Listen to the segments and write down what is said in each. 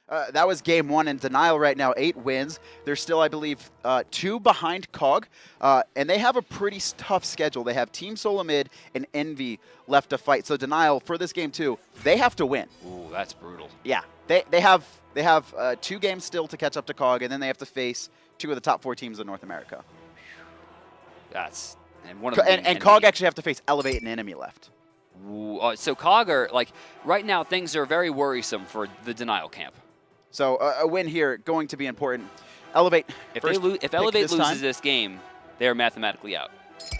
That was game 1 in Denial right now, 8 wins. They're still, I believe, 2 behind COG, and they have a pretty tough schedule. They have Team Solo Mid and Envy left to fight. So Denial, for this game too, they have to win. Ooh, that's brutal. Yeah, they have 2 games still to catch up to COG, and then they have to face 2 of the top 4 teams in North America. That's and one of them and COG actually have to face Elevate and Enemy left. Ooh, so COG are, like, right now things are very worrisome for the Denial camp. So a win here going to be important. Elevate. If Elevate loses this game, they are mathematically out.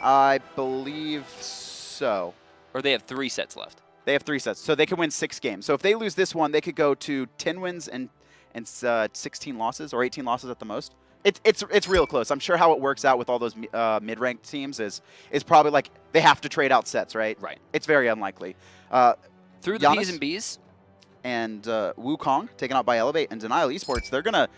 I believe so. Or they have 3 sets left. They have 3 sets, so they can win 6 games. So if they lose this one, they could go to 10 wins and 16 losses, or 18 losses at the most. It's real close. I'm sure how it works out with all those mid-ranked teams is probably like they have to trade out sets, right? Right. It's very unlikely. Through the Giannis P's and B's. And Wukong taken out by Elevate and Denial Esports, they're going to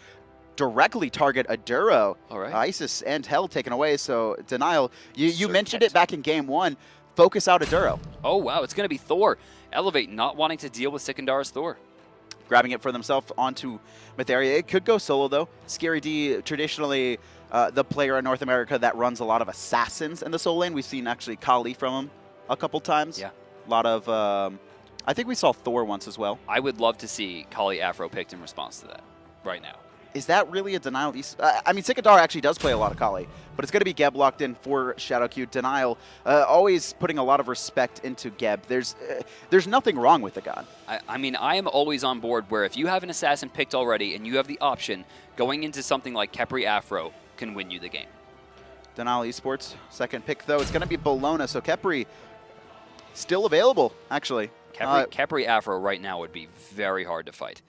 directly target Aduro. All right. Isis and Hell taken away. So Denial, you Serqet. mentioned it back in game 1. Focus out Aduro. Oh, wow. It's going to be Thor. Elevate not wanting to deal with Sikandar's Thor. Grabbing it for themselves onto Mytheria. It could go solo, though. Scary D, traditionally the player in North America that runs a lot of assassins in the solo lane. We've seen actually Kali from him a couple times. Yeah. A lot of... I think we saw Thor once as well. I would love to see Kali Afro picked in response to that right now. Is that really a Denial? I mean, Sikadar actually does play a lot of Kali, but it's going to be Geb locked in for ShadowQ. Denial, always putting a lot of respect into Geb. There's nothing wrong with the god. I mean, I am always on board where if you have an assassin picked already and you have the option, going into something like Khepri Afro can win you the game. Denial Esports, second pick, though. It's going to be Bellona, so Khepri still available, actually. Khepri Afro right now would be very hard to fight.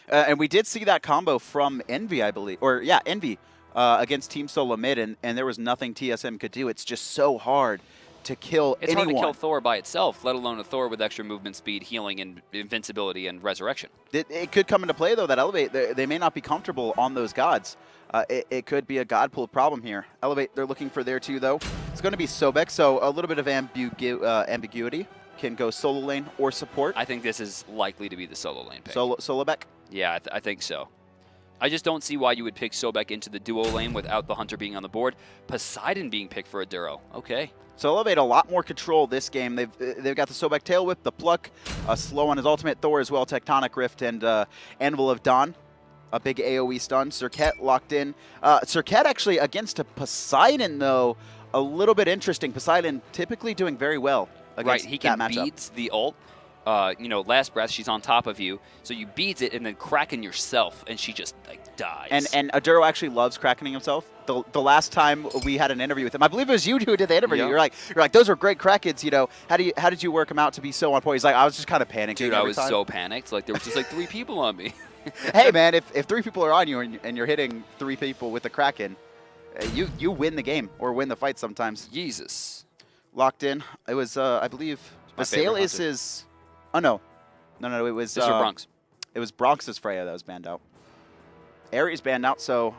And we did see that combo from Envy, I believe. Or, yeah, Envy against Team Solo Mid, and there was nothing TSM could do. It's just so hard to kill It's anyone. hard to kill Thor by itself, let alone a Thor with extra movement speed, healing, and invincibility and resurrection. It could come into play, though, that Elevate, they may not be comfortable on those gods. It could be a god pool problem here. Elevate, they're looking for there, too, though. It's going to be Sobek, so a little bit of ambiguity. Can go solo lane or support. I think this is likely to be the solo lane pick. Solobek? Yeah, I think so. I just don't see why you would pick Sobek into the duo lane without the Hunter being on the board. Poseidon being picked for a Duro. Okay. So Elevate a lot more control this game. They've got the Sobek Tail Whip, the Pluck, slow on his ultimate, Thor as well, Tectonic Rift, and Anvil of Dawn. A big AoE stun. Serqet locked in. Serqet actually against a Poseidon, though, a little bit interesting. Poseidon typically doing very well. Right, he can matchup. beads the ult. Last breath, she's on top of you, so you beads it and then Kraken yourself, and she just like dies. And Aduro actually loves Krakening himself. The last time we had an interview with him, I believe it was you who did the interview. Yep. You're like, those are great Krakens. You know, how did you work them out to be so on point? He's like, I was just kind of panicking. Dude, I was so panicked. Like there was just like 3 people on me. Hey man, if 3 people are on you and you're hitting 3 people with the Kraken, you win the game or win the fight sometimes. Jesus. Locked in. It was I believe. Basale is his... Oh, no. No, it was... This is your Bronx. It was Bronx's Freya that was banned out. Ares banned out, so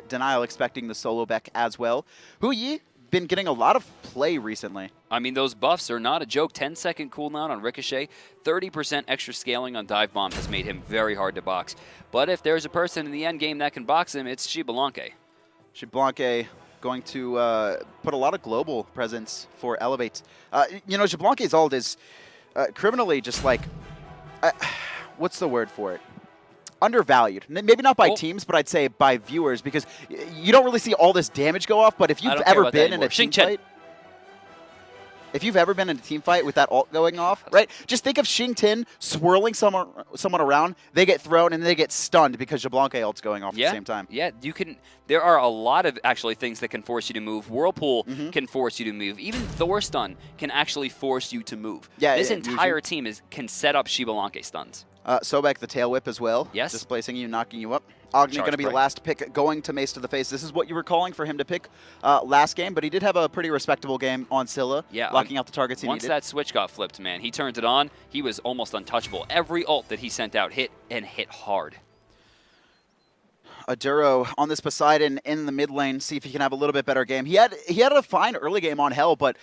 Denial expecting the solo Beck as well. Huyi been getting a lot of play recently. I mean, those buffs are not a joke. 10-second cooldown on Ricochet, 30% extra scaling on Dive Bomb has made him very hard to box. But if there's a person in the end game that can box him, it's Xbalanque. Xbalanque going to put a lot of global presence for Elevate. Xbalanque's ult is criminally just like, what's the word for it? Undervalued. Maybe not by teams, but I'd say by viewers, because you don't really see all this damage go off, but if you've ever been in a team fight, if you've ever been in a team fight with that ult going off, right? Just think of Xing Tin swirling someone around, they get thrown, and they get stunned because Xbalanque ult's going off at the same time. Yeah, you can. There are a lot of actually things that can force you to move. Whirlpool can force you to move. Even Thor stun can actually force you to move. Yeah, this entire team can set up Xbalanque stuns. Sobek the tail whip as well. Yes. Displacing you, knocking you up. Agni going to be the last pick, going to Mace to the face. This is what you were calling for him to pick last game, but he did have a pretty respectable game on Scylla, locking out the targets he needed. Once that switch got flipped, man, he turned it on. He was almost untouchable. Every ult that he sent out hit hard. Aduro on this Poseidon in the mid lane, see if he can have a little bit better game. He had a fine early game on Hell, but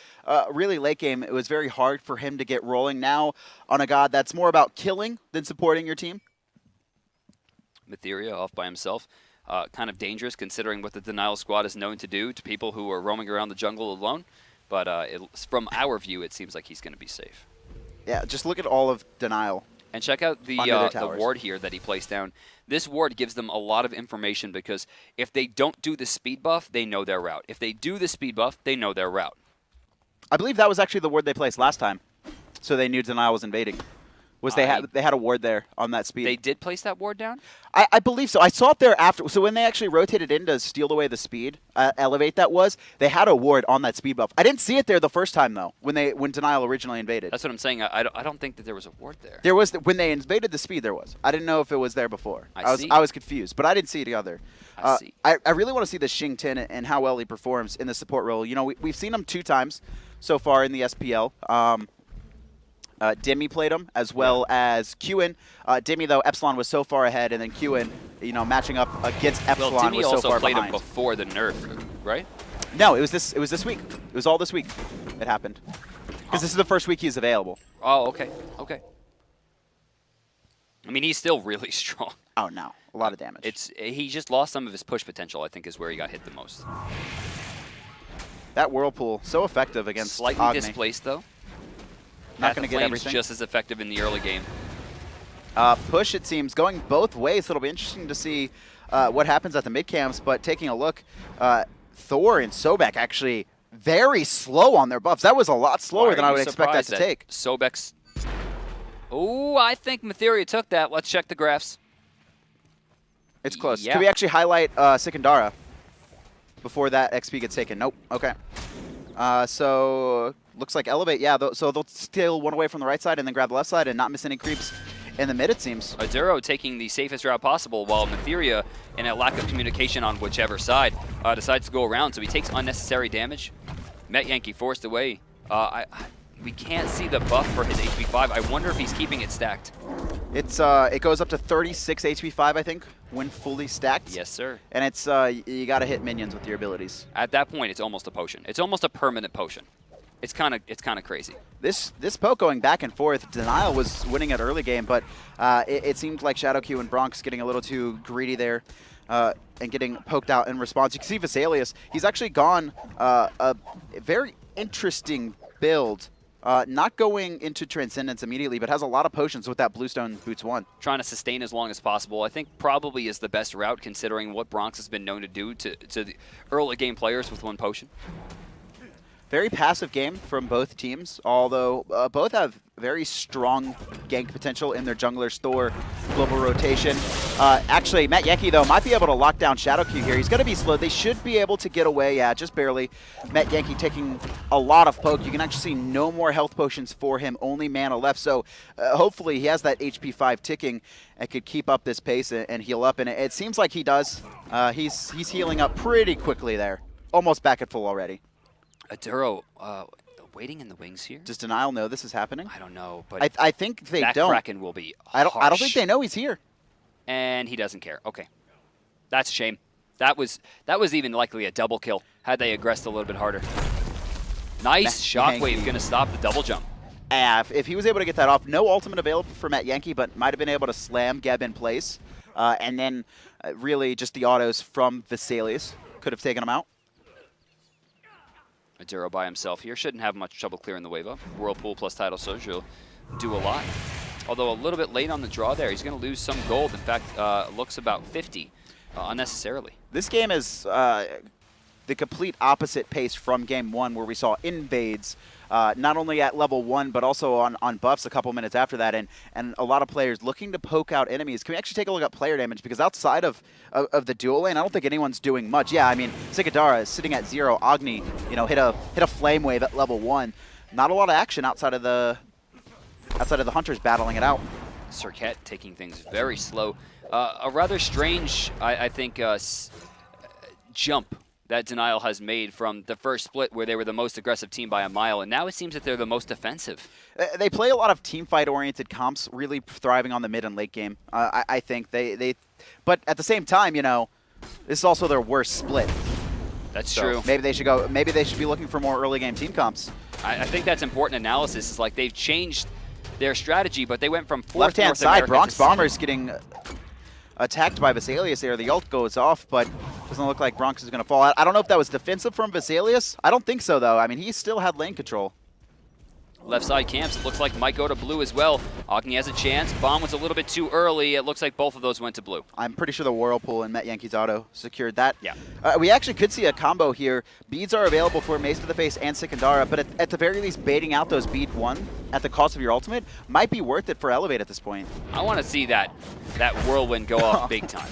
really late game, it was very hard for him to get rolling. Now on a god that's more about killing than supporting your team. Metheria off by himself. Kind of dangerous considering what the Denial Squad is known to do to people who are roaming around the jungle alone. But from our view, it seems like he's going to be safe. Yeah, just look at all of Denial. And check out the ward here that he placed down. This ward gives them a lot of information because if they don't do the speed buff, they know their route. If they do the speed buff, they know their route. I believe that was actually the ward they placed last time, so they knew Denial was invading. They had a ward there on that speed. They did place that ward down? I believe so. I saw it there after. So when they actually rotated in to steal away the speed, elevate that was, they had a ward on that speed buff. I didn't see it there the first time though. When Denial originally invaded. That's what I'm saying. I don't think that there was a ward there. There was when they invaded the speed. There was. I didn't know if it was there before. I was confused, but I didn't see it either. I see. I really want to see the Xing Tian and how well he performs in the support role. You know, we've seen him 2 times so far in the SPL. Dimmy played him as well as Qin. Dimmy, though, Epsilon was so far ahead, and then Qin, you know, matching up against Epsilon was so far behind. Dimmy also played him before the nerf, right? No, it was this week. It was all this week it happened. Because this is the first week he's available. Oh, okay. Okay. I mean, he's still really strong. Oh, no. A lot of damage. He just lost some of his push potential, I think, is where he got hit the most. That Whirlpool, so effective against Slightly Agni. Displaced, though. Not going to get everything. Just as effective in the early game. Push, it seems, going both ways. So it'll be interesting to see what happens at the mid camps. But taking a look, Thor and Sobek actually very slow on their buffs. That was a lot slower than I would expect that to take. Sobek's. Oh, I think Metheria took that. Let's check the graphs. It's close. Yeah. Could we actually highlight Sikandara before that XP gets taken? Nope. Okay. So looks like Elevate, yeah. So they'll steal one away from the right side and then grab the left side and not miss any creeps in the mid, it seems. Aduro taking the safest route possible while Metheria, in a lack of communication on whichever side, decides to go around. So he takes unnecessary damage. Met Yankee forced away. We can't see the buff for his HP 5. I wonder if he's keeping it stacked. It goes up to 36 HP 5, I think, when fully stacked. Yes, sir. And it's you got to hit minions with your abilities. At that point, it's almost a potion. It's almost a permanent potion. It's kind of crazy. This poke going back and forth. Denial was winning at early game, but it seemed like ShadowQ and Bronx getting a little too greedy there and getting poked out in response. You can see Vesalius. He's actually gone a very interesting build. Not going into Transcendence immediately, but has a lot of potions with that Bluestone Boots 1. Trying to sustain as long as possible. I think probably is the best route considering what Bronx has been known to do to the early game players with 1 potion. Very passive game from both teams, although both have very strong gank potential in their jungler's Thor global rotation. Actually, Matt Yankee, though, might be able to lock down ShadowQ here. He's going to be slow. They should be able to get away, yeah, just barely. Matt Yankee taking a lot of poke. You can actually see no more health potions for him, only mana left. So hopefully he has that HP 5 ticking and could keep up this pace and heal up. And it seems like he does. He's healing up pretty quickly there. Almost back at full already. Aduro, waiting in the wings here? Does Denial know this is happening? I don't know, but I think they that don't. Kraken will be I don't think they know he's here. And he doesn't care. Okay. That's a shame. That was even likely a double kill had they aggressed a little bit harder. Nice shockwave, going to stop the double jump. If he was able to get that off, no ultimate available for Matt Yankee, but might have been able to slam Geb in place. And then really just the autos from Vesalius could have taken him out. Aduro by himself here. Shouldn't have much trouble clearing the wave up. Whirlpool plus Tidal Surge will do a lot. Although a little bit late on the draw there. He's going to lose some gold. In fact, looks about 50 unnecessarily. This game is the complete opposite pace from Game 1 where we saw invades not only at level 1 but also on buffs a couple minutes after that, and a lot of players looking to poke out enemies. Can we actually take a look at player damage? Because outside of the dual lane, I don't think anyone's doing much. Yeah, I mean, Sikandara is sitting at 0. Agni, you know, hit a flame wave at level 1. Not a lot of action outside of the hunters battling it out. Serqet taking things very slow. A rather strange, I think, jump that Denial has made from the first split where they were the most aggressive team by a mile, and now it seems that they're the most offensive. They play a lot of team fight-oriented comps, really thriving on the mid and late game. I think but at the same time, you know, this is also their worst split. That's true. Maybe they should be looking for more early game team comps. I think that's important analysis. It's like they've changed their strategy, but they went from 4th left-hand North side, America Bronx to Bombers getting attacked by Vesalius there. The ult goes off, but doesn't look like Bronx is going to fall. I don't know if that was defensive from Vesalius. I don't think so, though. I mean, he still had lane control. Left side camps, it looks like might go to blue as well. Agni has a chance. Bomb was a little bit too early. It looks like both of those went to blue. I'm pretty sure the Whirlpool and Met Yankees Auto secured that. Yeah. We actually could see a combo here. Beads are available for Mace to the Face and Sikandara, but at the very least, baiting out those bead 1 at the cost of your ultimate might be worth it for Elevate at this point. I want to see that whirlwind go off big time.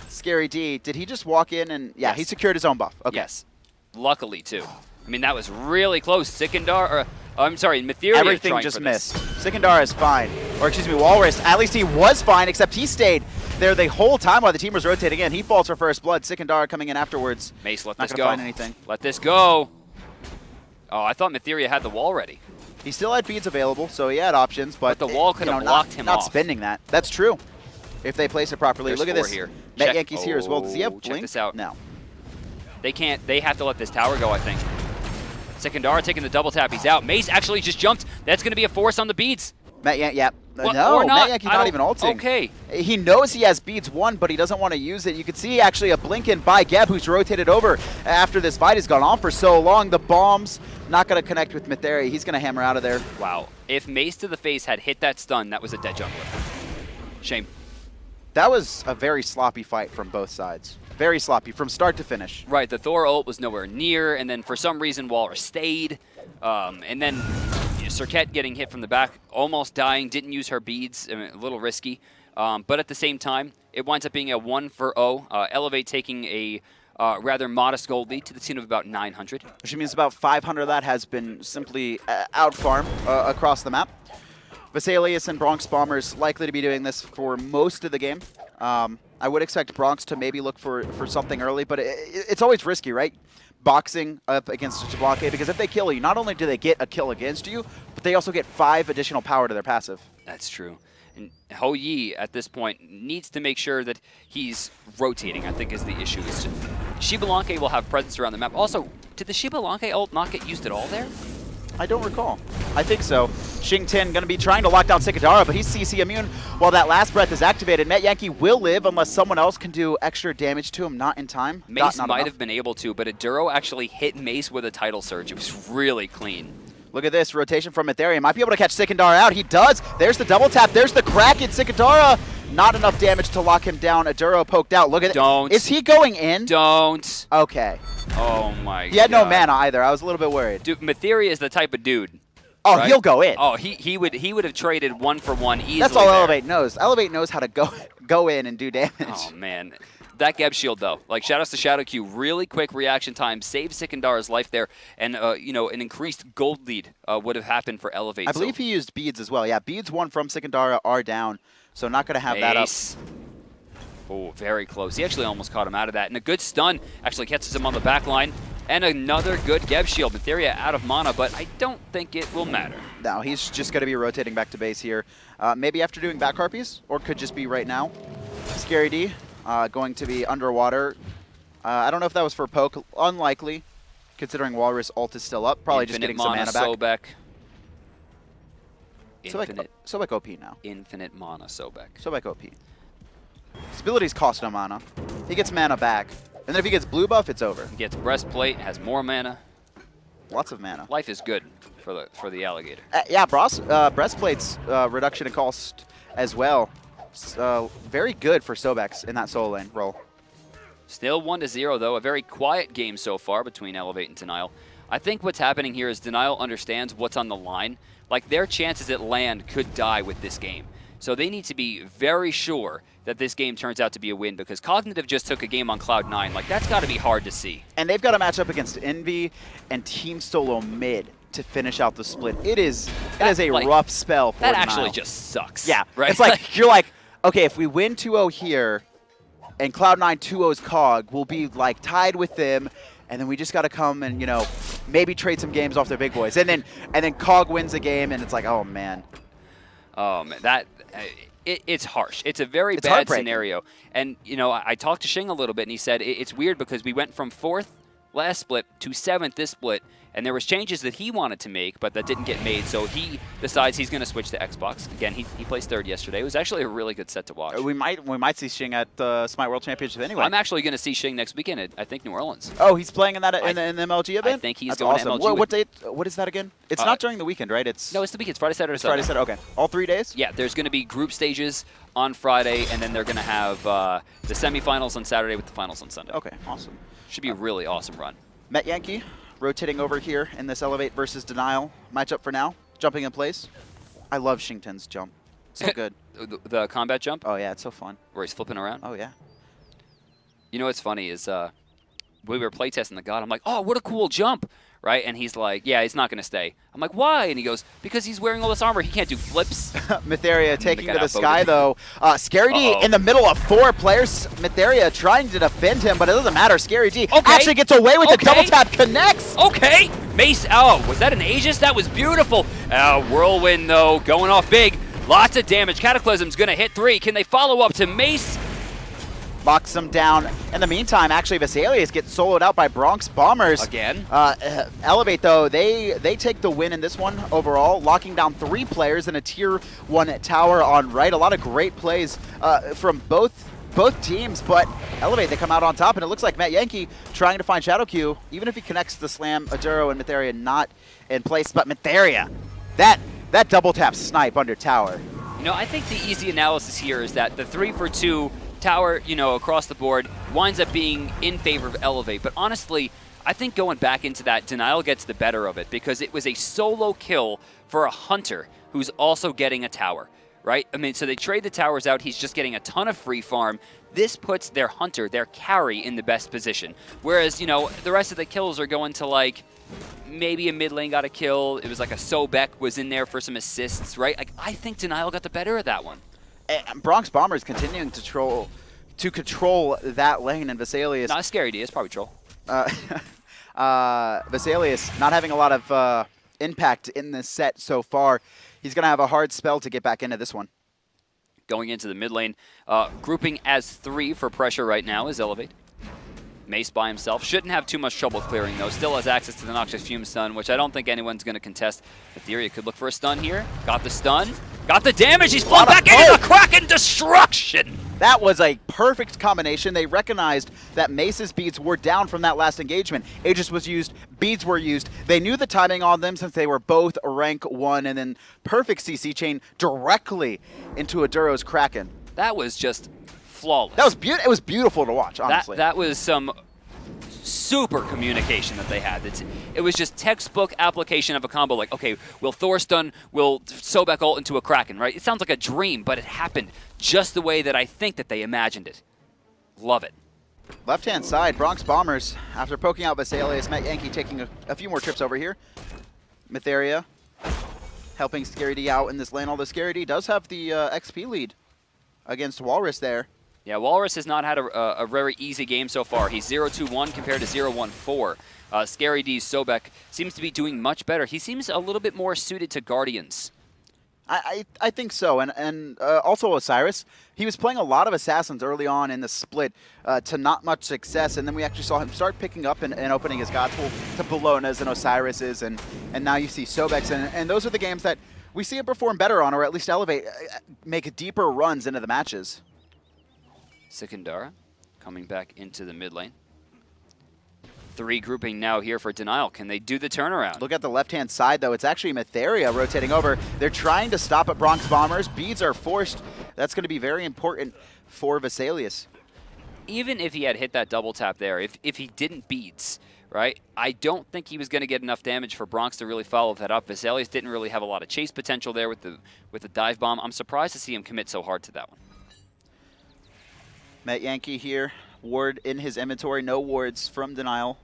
Scary D, did he just walk in and, yeah, Yes. he secured his own buff. Okay. Yes. Luckily, too. I mean, that was really close. Sikandar, I'm sorry, Metheria Everything trying just for this. missed. Sikandara is fine. Or excuse me, Walrus. At least he was fine, except he stayed there the whole time while the team was rotating in. He falls for first blood. Sikandara coming in afterwards. Mace, let Not this gonna go. find anything. Let this go. Oh, I thought Metheria had the wall ready. He still had beads available, so he had options, but the wall could have blocked him not off. spending that. That's true. If they place it properly. There's Look at 4 this. here. Met Check. Yankees here as well. Does he have Check blink? this out. No. They can't. They have to let this tower go, I think. Sikandara taking the double tap. He's out. Mace actually just jumped. That's going to be a force on the beads. Met Yankee, yeah. What, No, or not. Met Yankee's not even ulting. Okay. He knows he has beads 1, but he doesn't want to use it. You can see actually a blink in by Geb, who's rotated over after this fight has gone on for so long. The bomb's not going to connect with Metheria. He's going to hammer out of there. Wow. If Mace to the face had hit that stun, that was a dead jungler. Shame. That was a very sloppy fight from both sides. Very sloppy from start to finish. Right, the Thor ult was nowhere near, and then for some reason Walrus stayed. And then Serqet getting hit from the back, almost dying, didn't use her beads, I mean, a little risky. But at the same time, it winds up being a 1-for-0. Elevate taking a rather modest gold lead to the tune of about 900. Which means about 500 of that has been simply out-farmed across the map. Vesalius and Bronx Bombers likely to be doing this for most of the game. I would expect Bronx to maybe look for something early, but it's always risky, right? Boxing up against JeffHindla, because if they kill you, not only do they get a kill against you, but they also get 5 additional power to their passive. That's true. And Ho Yi, at this point, needs to make sure that he's rotating, I think is the issue. Xbalanque will have presence around the map. Also, did the Xbalanque ult not get used at all there? I don't recall. I think so. Xing going to be trying to lock down Sikandara, but he's CC immune while that last breath is activated. Met Yankee will live unless someone else can do extra damage to him, not in time. Mace not might enough. have been able to, but Aduro actually hit Mace with a tidal surge. It was really clean. Look at this rotation from Metheria. Might be able to catch Sikandara out. He does. There's the double tap. There's the crack in Sikandara. Not enough damage to lock him down. Aduro poked out. Look at it. Don't. Is he going in? Don't. Okay. Oh my god. He had no mana either. I was a little bit worried. Dude, Metheria is the type of dude. Oh, right? He'll go in. Oh, he would have traded 1-for-1 easily. That's all there. Elevate knows. Elevate knows how to go in and do damage. Oh man. That Geb shield though, like shout outs to ShadowQ, really quick reaction time, saved Sikandara's life there, and you know, an increased gold lead would have happened for Elevate. I believe he used beads as well. Yeah, beads 1 from Sikandara are down, so not going to have that up. Oh, very close. He actually almost caught him out of that, and a good stun actually catches him on the back line, and another good Geb shield. Metheria out of mana, but I don't think it will matter. No, he's just going to be rotating back to base here. Maybe after doing back harpies, or could just be right now. Scary D. Going to be underwater. I don't know if that was for poke. Unlikely, considering Walrus ult is still up. Probably Infinite just getting some mana back. Sobek. Sobek OP now. Infinite mana Sobek. Sobek OP. His abilities cost no mana. He gets mana back. And then if he gets blue buff, it's over. He gets breastplate, has more mana. Lots of mana. Life is good for the alligator. Yeah, breastplate's reduction in cost as well. Very good for Sobek's in that solo lane role. Still 1-0 though, a very quiet game so far between Elevate and Denial. I think what's happening here is Denial understands what's on the line. Like their chances at land could die with this game. So they need to be very sure that this game turns out to be a win, because Cognitive just took a game on Cloud9. Like that's got to be hard to see. And they've got to match up against Envy and Team Solo mid to finish out the split. It is a like, rough spell for That Denial. actually just sucks. Yeah, right? It's like you're like, okay, if we win 2-0 here and Cloud9 2-0's Cog, we'll be like tied with them, and then we just got to come and, you know, maybe trade some games off their big boys. And then Cog wins a game, and it's like, oh man. Oh man, it's harsh. It's a very bad scenario. And you know, I talked to Xing a little bit, and he said it's weird because we went from 4th last split to 7th this split, And there was changes that he wanted to make, but that didn't get made, so he decides he's going to switch to Xbox. Again, he placed third yesterday. It was actually a really good set to watch. We might see Xing at the Smite World Championship anyway. I'm actually going to see Xing next weekend at, I think, New Orleans. Oh, he's playing in that in the MLG event? I think he's That's going awesome. to MLG. What date? What is that again? It's not during the weekend, right? No, it's the weekend. It's Friday, Saturday, Sunday. Friday, Saturday. Okay. All 3 days? Yeah, there's going to be group stages on Friday, and then they're going to have the semifinals on Saturday with the finals on Sunday. Okay, awesome. Should be a really awesome run. Met Yankee rotating over here in this Elevate versus Denial matchup for now. Jumping in place. I love Shington's jump. So good. The combat jump? Oh, yeah, it's so fun. Where he's flipping around? Oh, yeah. You know what's funny is we were playtesting the god. I'm like, oh, what a cool jump, right? And he's like, yeah, he's not going to stay. I'm like, why? And he goes, because he's wearing all this armor. He can't do flips. Mytheria taking to the sky, though. Scary D in the middle of 4 players. Mytheria trying to defend him, but it doesn't matter. Scary D actually gets away with it. Double tap connects. Okay. Mace, oh, was that an Aegis? That was beautiful. Whirlwind, though, going off big. Lots of damage. Cataclysm's going to hit 3. Can they follow up to Mace? Locks him down. In the meantime, actually, Vesalius gets soloed out by Bronx Bombers. Again? Elevate, though, they take the win in this one overall, locking down 3 players in a Tier 1 tower on right. A lot of great plays from both teams, but Elevate, they come out on top, and it looks like Matt Yankee trying to find Shadow Q, even if he connects the slam, Aduro and Mytheria not in place. But Mytheria, that double tap snipe under tower. You know, I think the easy analysis here is that the 3-for-2 tower, you know, across the board winds up being in favor of Elevate. But honestly, I think going back into that, Denial gets the better of it because it was a solo kill for a Hunter who's also getting a tower, right? I mean, so they trade the towers out. He's just getting a ton of free farm. This puts their Hunter, their carry, in the best position. Whereas, you know, the rest of the kills are going to, like, maybe a mid lane got a kill. It was like a Sobek was in there for some assists, right? Like, I think Denial got the better of that one. And Bronx Bombers continuing to control that lane, and Vesalius. Not a scary D, it's probably troll. Vesalius not having a lot of impact in this set so far. He's going to have a hard spell to get back into this one. Going into the mid lane, grouping as 3 for pressure right now is Elevate. Mace by himself. Shouldn't have too much trouble clearing, though. Still has access to the Noxious Fume stun, which I don't think anyone's going to contest. Etheria could look for a stun here. Got the stun. Got the damage. He's flown back into the Kraken destruction. That was a perfect combination. They recognized that Mace's beads were down from that last engagement. Aegis was used. Beads were used. They knew the timing on them since they were both rank 1, and then perfect CC chain directly into Aduro's Kraken. That was just flawless. That was it was beautiful to watch, honestly. That was some super communication that they had. It was just textbook application of a combo like, okay, will Thor stun, will Sobek ult into a Kraken, right? It sounds like a dream, but it happened just the way that I think that they imagined it. Love it. Left-hand side, Bronx Bombers, after poking out Vesalius, Matt Yankee taking a few more trips over here. Mytheria helping Scary D out in this lane, although Scary D does have the XP lead against Walrus there. Yeah, Walrus has not had a very easy game so far. He's 0-2-1 compared to 0-1-4. Scary D's Sobek seems to be doing much better. He seems a little bit more suited to Guardians. I think so, and also Osiris. He was playing a lot of Assassins early on in the split to not much success, and then we actually saw him start picking up and opening his God pool to Bellonas and Osirises, and now you see Sobeks, and those are the games that we see him perform better on, or at least elevate, make deeper runs into the matches. Sikandara coming back into the mid lane. 3 grouping now here for Denial. Can they do the turnaround? Look at the left-hand side, though. It's actually Mytheria rotating over. They're trying to stop at Bronx Bombers. Beads are forced. That's going to be very important for Vesalius. Even if he had hit that double tap there, if he didn't beads, right, I don't think he was going to get enough damage for Bronx to really follow that up. Vesalius didn't really have a lot of chase potential there with the dive bomb. I'm surprised to see him commit so hard to that one. Matt Yankee here. Ward in his inventory. No wards from Denial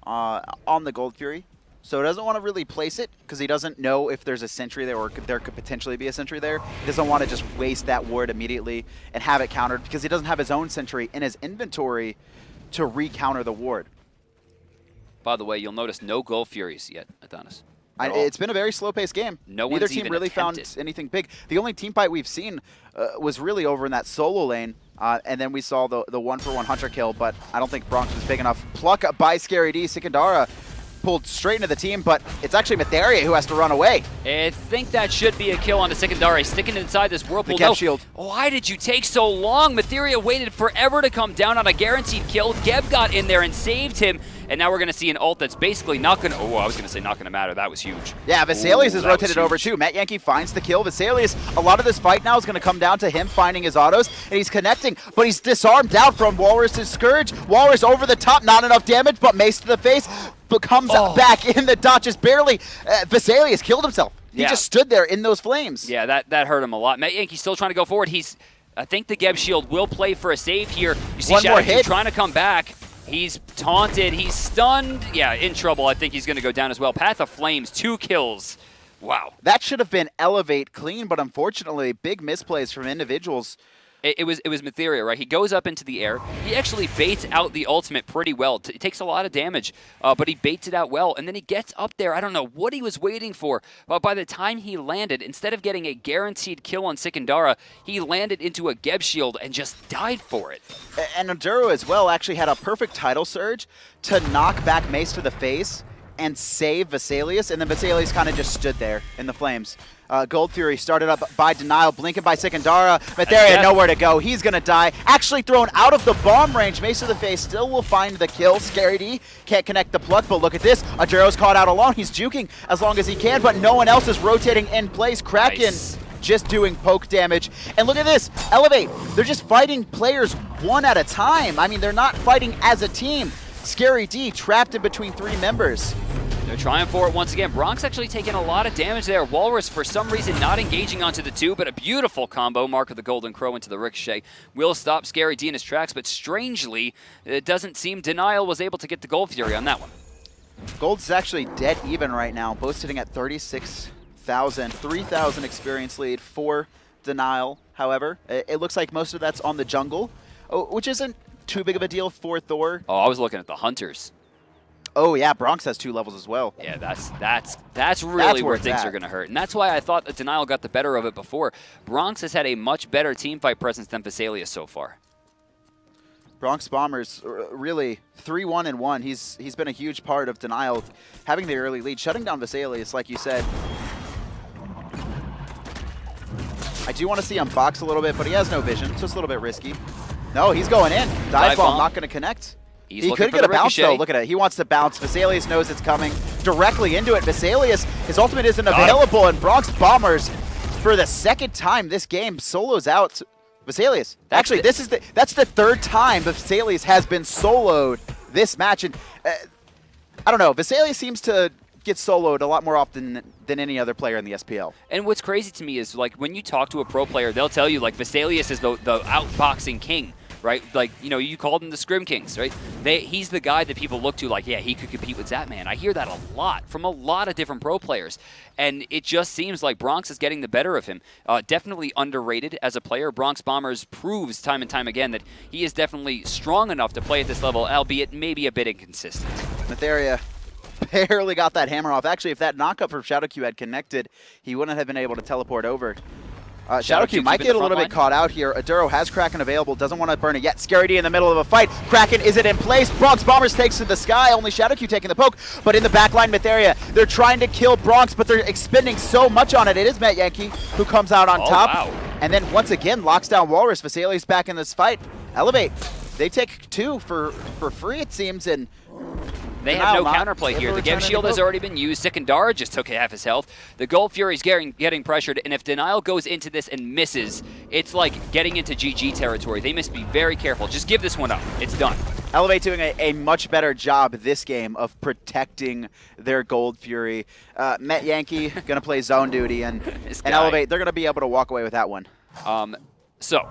on the Gold Fury. So he doesn't want to really place it because he doesn't know if there's a sentry there or there could potentially be a sentry there. He doesn't want to just waste that ward immediately and have it countered because he doesn't have his own sentry in his inventory to re-counter the ward. By the way, you'll notice no Gold Furies yet, Adonis. It's been a very slow-paced game. Neither team really found anything big. The only team fight we've seen was really over in that solo lane, and then we saw the 1-for-1 Hunter kill, but I don't think Bronx was big enough. Pluck by Scary D. Sikandara pulled straight into the team, but it's actually Metheria who has to run away. I think that should be a kill on the Secondary, sticking inside this whirlpool. The Geb shield. Why did you take so long? Metheria waited forever to come down on a guaranteed kill. Geb got in there and saved him, and now we're going to see an ult that's basically not going to... Oh, I was going to say not going to matter. That was huge. Yeah, Vesalius is rotated over too. Metyankee finds the kill. Vesalius, a lot of this fight now is going to come down to him finding his autos, and he's connecting, but he's disarmed out from Walrus's Scourge. Walrus over the top, not enough damage, but mace to the face. But comes back in the dot, just barely. Vesalius killed himself. He just stood there in those flames. Yeah, that hurt him a lot. Metyankee's still trying to go forward. I think the Geb shield will play for a save here. You see ShadowQ trying to come back. He's taunted. He's stunned. Yeah, in trouble. I think he's going to go down as well. Path of Flames, 2 kills. Wow. That should have been Elevate clean, but unfortunately, big misplays from individuals. It was Metheria, right? He goes up into the air. He actually baits out the ultimate pretty well. It takes a lot of damage, but he baits it out well. And then he gets up there. I don't know what he was waiting for, but by the time he landed, instead of getting a guaranteed kill on Sikandara, he landed into a Geb shield and just died for it. And Enduro as well actually had a perfect tidal surge to knock back Mace to the face and save Vesalius, and then Vesalius kind of just stood there in the flames. Gold Fury started up by Denial, blinking by Sikandara. Metheria nowhere to go. He's going to die. Actually thrown out of the bomb range. Mace to the face still will find the kill. ScaryD can't connect the pluck, but look at this. Aduro's caught out alone. He's juking as long as he can, but no one else is rotating in place. Kraken just doing poke damage. And look at this. Elevate. They're just fighting players one at a time. I mean, they're not fighting as a team. ScaryD trapped in between 3 members. They're trying for it once again. Bronx actually taking a lot of damage there. Walrus, for some reason, not engaging onto the 2, but a beautiful combo. Mark of the Golden Crow into the Ricochet will stop ScaryD in his tracks, but strangely, it doesn't seem Denial was able to get the Gold Fury on that one. Gold's actually dead even right now, both sitting at 36,000, 3,000 experience lead for Denial. However, it looks like most of that's on the jungle, which isn't too big of a deal for Thor. Oh, I was looking at the Hunters. Oh yeah, Bronx has 2 levels as well. Yeah, that's really where things are going to hurt. And that's why I thought that Denial got the better of it before. Bronx has had a much better teamfight presence than Vesalius so far. Bronx Bombers really 3-1-1. He's been a huge part of Denial having the early lead, shutting down Vesalius, like you said. I do want to see him box a little bit, but he has no vision, so it's a little bit risky. No, he's going in. Dive bomb, not going to connect. He could get a bounce, though. Look at it. He wants to bounce. Vesalius knows it's coming directly into it. Vesalius, his ultimate isn't available, and Bronx Bombers, for the 2nd time this game, solos out Vesalius. Actually, that's the 3rd time Vesalius has been soloed this match. And I don't know. Vesalius seems to get soloed a lot more often than any other player in the SPL. And what's crazy to me is, like, when you talk to a pro player, they'll tell you, like, Vesalius is the outboxing king. Right? Like, you know, you called them the Scrim Kings, right? He's the guy that people look to like, yeah, he could compete with Zatman. I hear that a lot from a lot of different pro players. And it just seems like Bronx is getting the better of him. Definitely underrated as a player. Bronx Bombers proves time and time again that he is definitely strong enough to play at this level, albeit maybe a bit inconsistent. Metheria barely got that hammer off. Actually, if that knockup from ShadowQ had connected, he wouldn't have been able to teleport over. ShadowQ might get a little bit caught out here. Aduro has Kraken available, doesn't want to burn it yet. ScaryD in the middle of a fight. Kraken isn't in place. Bronx Bombers takes to the sky. Only ShadowQ taking the poke. But in the backline, Metheria, they're trying to kill Bronx, but they're expending so much on it. It is Metyankee who comes out on top. Wow. And then once again, locks down Walrus. Vesalius back in this fight. Elevate. They take 2 for free, it seems, and they have no counterplay here. The Geb shield has already been used. Sikandara just took half his health. The Gold Fury's getting pressured, and if Denial goes into this and misses, it's like getting into GG territory. They must be very careful. Just give this one up. It's done. Elevate doing a much better job this game of protecting their Gold Fury. Metyankee going to play zone duty, and Elevate, they're going to be able to walk away with that one. So,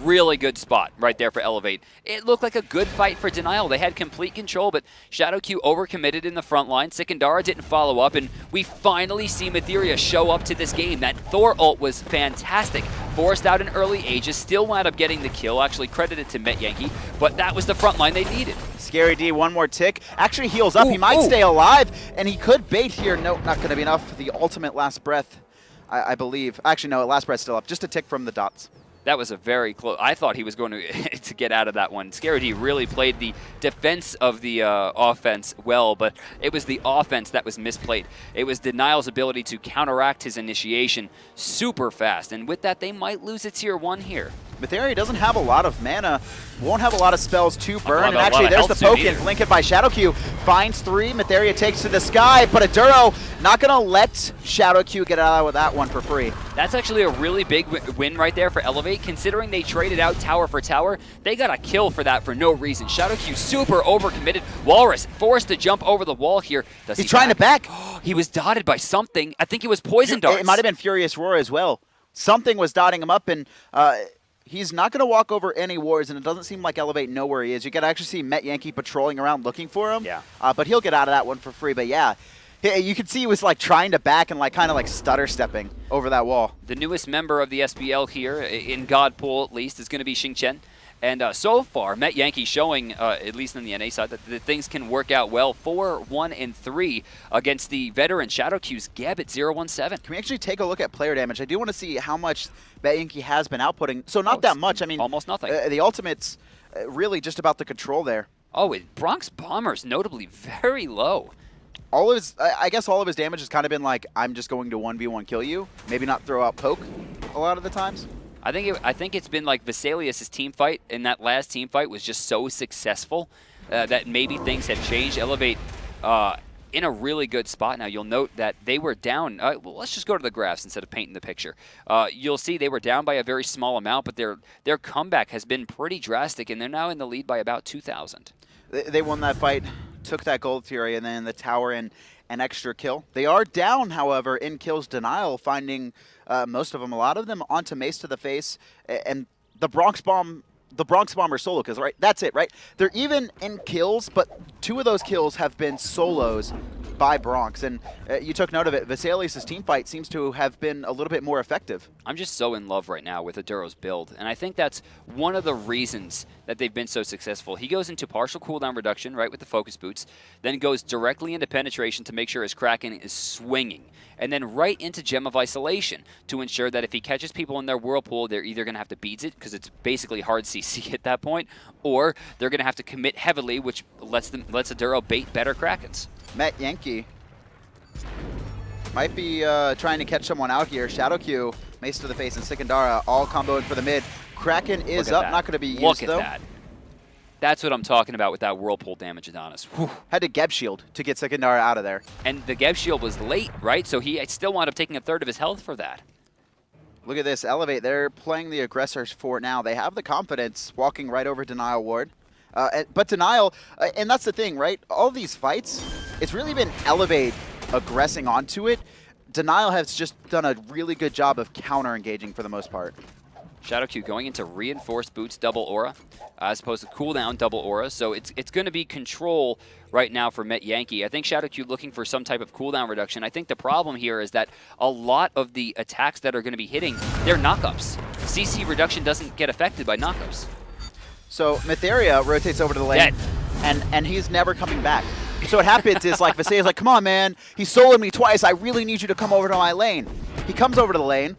really good spot right there for Elevate. It looked like a good fight for Denial. They had complete control, but ShadowQ overcommitted in the front line. Sikandara didn't follow up, and we finally see Metheria show up to this game. That Thor ult was fantastic. Forced out in early ages, still wound up getting the kill, actually credited to Metyankee, but that was the front line they needed. ScaryD, one more tick. Actually heals up. He might stay alive, and he could bait here. No, not going to be enough for the ultimate last breath, I believe. Actually, no, last breath's still up. Just a tick from the dots. That was a very close. I thought he was going to get out of that one. skirmishes really played the defense of the offense well, but it was the offense that was misplayed. It was Denial's ability to counteract his initiation super fast, and with that, they might lose a tier 1 here. Metheria doesn't have a lot of mana, won't have a lot of spells to burn, and a lot actually of there's the health poke soon in, flanked by ShadowQ, finds 3, Metheria takes to the sky, but Aduro not gonna let ShadowQ get out with that one for free. That's actually a really big win right there for Elevate, considering they traded out tower for tower. They got a kill for that for no reason. ShadowQ super overcommitted. Walrus forced to jump over the wall here. He's trying to back. He was dotted by something. I think it was poison darts. It might have been Furious Roar as well. Something was dotting him up, and he's not going to walk over any wards, and it doesn't seem like Elevate know where he is. You can actually see Met Yankee patrolling around looking for him. Yeah. But he'll get out of that one for free. But yeah, you could see he was like trying to back and like kind of like stutter stepping over that wall. The newest member of the SPL here, in God Pool at least, is going to be Xing. And so far, Met Yankee showing, at least on the NA side, that things can work out well. 4, 1, and 3 against the veteran ShadowQ's Gab at 0-1-7. Can we actually take a look at player damage? I do want to see how much Met Yankee has been outputting. So not that much. I mean, almost nothing. The ultimate's really just about the control there. Oh, Bronx Bomber's notably very low. All of his, I guess all of his damage has kind of been like, I'm just going to 1v1 kill you. Maybe not throw out poke a lot of the times. I think it's been like Vesalius' team fight, and that last team fight was just so successful that maybe things have changed. Elevate in a really good spot now. You'll note that they were down. Well, let's just go to the graphs instead of painting the picture. You'll see they were down by a very small amount, but their comeback has been pretty drastic, and they're now in the lead by about 2,000. They won that fight, took that gold fury, and then the tower and an extra kill. They are down, however, in kills. Denial finding most of them, a lot of them onto Mace to the face, and the Bronx Bomber solo kills, right? That's it, right? They're even in kills, but 2 of those kills have been solos by Bronx, and you took note of it. Vesalius' team fight seems to have been a little bit more effective. I'm just so in love right now with Aduro's build, and I think that's one of the reasons that they've been so successful. He goes into partial cooldown reduction, right, with the focus boots, then goes directly into penetration to make sure his Kraken is swinging, and then right into Gem of Isolation to ensure that if he catches people in their whirlpool, they're either going to have to beat it, because it's basically hard CC at that point, or they're going to have to commit heavily, which lets Aduro bait better Krakens. Met Yankee might be trying to catch someone out here. ShadowQ, Mace to the face, and Sikandara all comboing for the mid. Kraken is up, not going to be used, Look at though. that. That's what I'm talking about with that whirlpool damage, Adonis. Whew. Had to Geb Shield to get Sikandara out of there. And the Geb Shield was late, right? So he still wound up taking a third of his health for that. Look at this, Elevate. They're playing the aggressors for it now. They have the confidence walking right over Denial Ward. But Denial, and that's the thing, right? All these fights, it's really been Elevate aggressing onto it. Denial has just done a really good job of counter-engaging for the most part. ShadowQ going into reinforced boots double aura as opposed to cooldown double aura. So it's going to be control right now for Met Yankee. I think ShadowQ looking for some type of cooldown reduction. I think the problem here is that a lot of the attacks that are going to be hitting, they're knockups. CC reduction doesn't get affected by knockups. So Metheria rotates over to the lane, and he's never coming back. So what happens is, like, Vesalius like, come on, man. He soloed me twice. I really need you to come over to my lane. He comes over to the lane,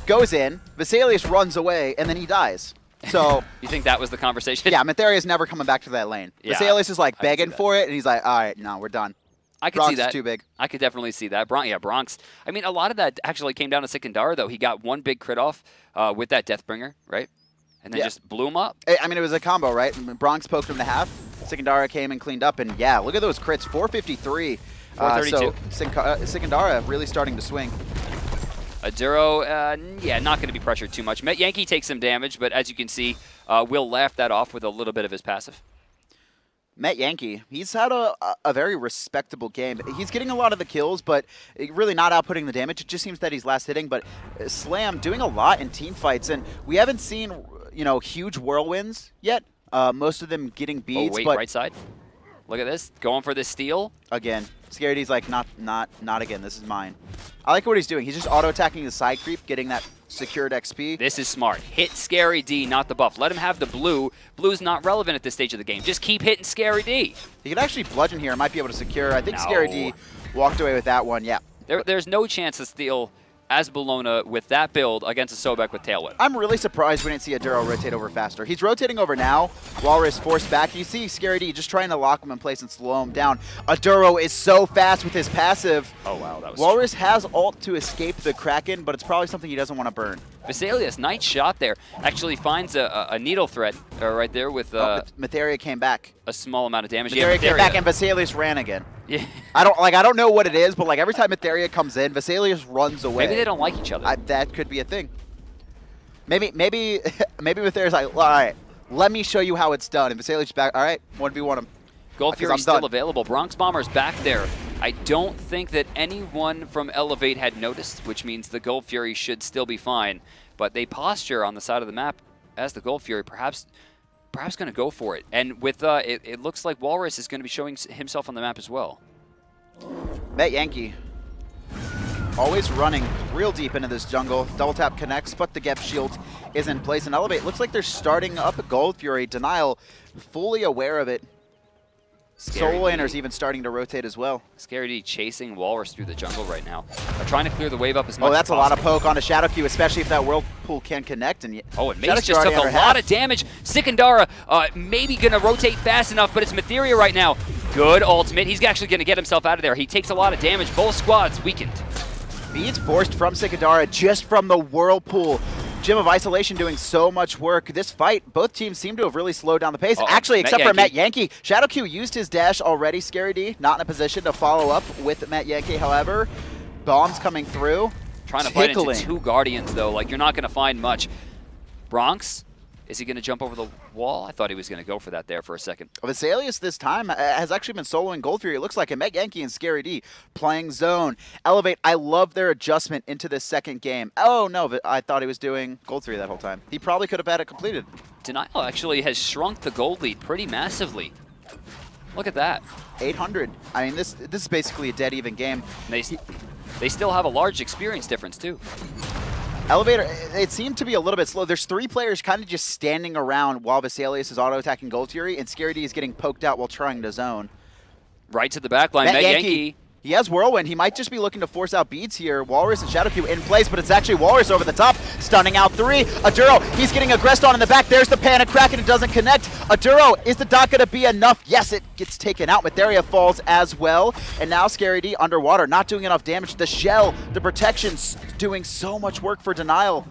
goes in, Vesalius runs away, and then he dies. So you think that was the conversation? Yeah, Metheria is never coming back to that lane. Yeah, Vesalius is like begging for it, and he's like, all right, no, we're done. I could Bronx see that. Is too big. I could definitely see that. Bronx. I mean, a lot of that actually came down to Sikandara, though. He got one big crit off with that Deathbringer, right? And then just blew him up. I mean, it was a combo, right? Bronx poked him to half. Sikandara came and cleaned up, and yeah, look at those crits. 453. 432. So Sikandara really starting to swing. Aduro, yeah, not going to be pressured too much. Met Yankee takes some damage, but as you can see, will laugh that off with a little bit of his passive. Met Yankee, he's had a very respectable game. He's getting a lot of the kills, but really not outputting the damage. It just seems that he's last hitting, but Slam doing a lot in team fights, and we haven't seen, huge whirlwinds yet. Most of them getting beats. Oh, wait, but right side. Look at this, going for this steal. Again, SCareD's like, not again, this is mine. I like what he's doing. He's just auto-attacking the side creep, getting that secured XP. This is smart. Hit SCareD, not the buff. Let him have the blue. Blue's not relevant at this stage of the game. Just keep hitting SCareD. He could actually bludgeon here. Might be able to secure. I think SCareD walked away with that one, yeah. There's no chance to steal as Bellona with that build against a Sobek with Tailwind. I'm really surprised we didn't see Aduro rotate over faster. He's rotating over now. Walrus forced back. You see ScaryD just trying to lock him in place and slow him down. Aduro is so fast with his passive. Oh, wow. That was Walrus has ult to escape the Kraken, but it's probably something he doesn't want to burn. Vesalius, nice shot there. Actually finds a needle threat right there with Metheria came back. a small amount of damage. Metheria came back and Vesalius ran again. Yeah. I don't know what it is, but like every time Metheria comes in, Vesalius runs away. Maybe they don't like each other. That could be a thing. Maybe Metheria's like, all right, let me show you how it's done. And Vesalius back, all right, 1v1 him. Gold Fury's still available. Bronx Bomber's back there. I don't think that anyone from Elevate had noticed, which means the Gold Fury should still be fine. But they posture on the side of the map as the Gold Fury, perhaps going to go for it. And with it looks like Walrus is going to be showing himself on the map as well. Met Yankee always running real deep into this jungle. Double tap connects, but the Gep shield is in place. And Elevate looks like they're starting up a Gold Fury. Denial fully aware of it. Solo laner's even starting to rotate as well. ScaryD chasing Walrus through the jungle right now. They're trying to clear the wave up as much as possible. Oh, that's a lot of poke onto Shadowq, especially if that Whirlpool can connect. And Mace just took a lot of damage. Sikandara maybe going to rotate fast enough, but it's Metheria right now. Good ultimate. He's actually going to get himself out of there. He takes a lot of damage. Both squads weakened. Beads forced from Sikandara just from the Whirlpool. Gym of Isolation doing so much work. This fight, both teams seem to have really slowed down the pace. Actually, except for Met Yankee. Shadowq used his dash already, ScaryD. Not in a position to follow up with Met Yankee, however. Bombs coming through. Trying to fight into two Guardians, though. Like, you're not going to find much. Bronx, is he going to jump over the wall? I thought he was going to go for that there for a second. Vesalius this time has actually been soloing Gold Fury. It looks like Met Yankee and ScaryD playing zone. Elevate, I love their adjustment into this second game. Oh, no, I thought he was doing Gold Fury that whole time. He probably could have had it completed. Denial actually has shrunk the gold lead pretty massively. Look at that. 800. I mean, this is basically a dead even game. They still have a large experience difference, too. Elevator, it seemed to be a little bit slow. There's three players kind of just standing around while Vesalius is auto-attacking Gold Fury, and ScaryD is getting poked out while trying to zone. Right to the back line, Met Yankee. He has Whirlwind. He might just be looking to force out beads here. Walrus and Shadowq in place, but it's actually Walrus over the top, stunning out three. Aduro, he's getting aggressed on in the back. There's the Panic Kraken. It doesn't connect. Aduro, is the dot going to be enough? Yes, it gets taken out. Metheria falls as well. And now ScaryD underwater, not doing enough damage. The shell, the protection's doing so much work for Denial.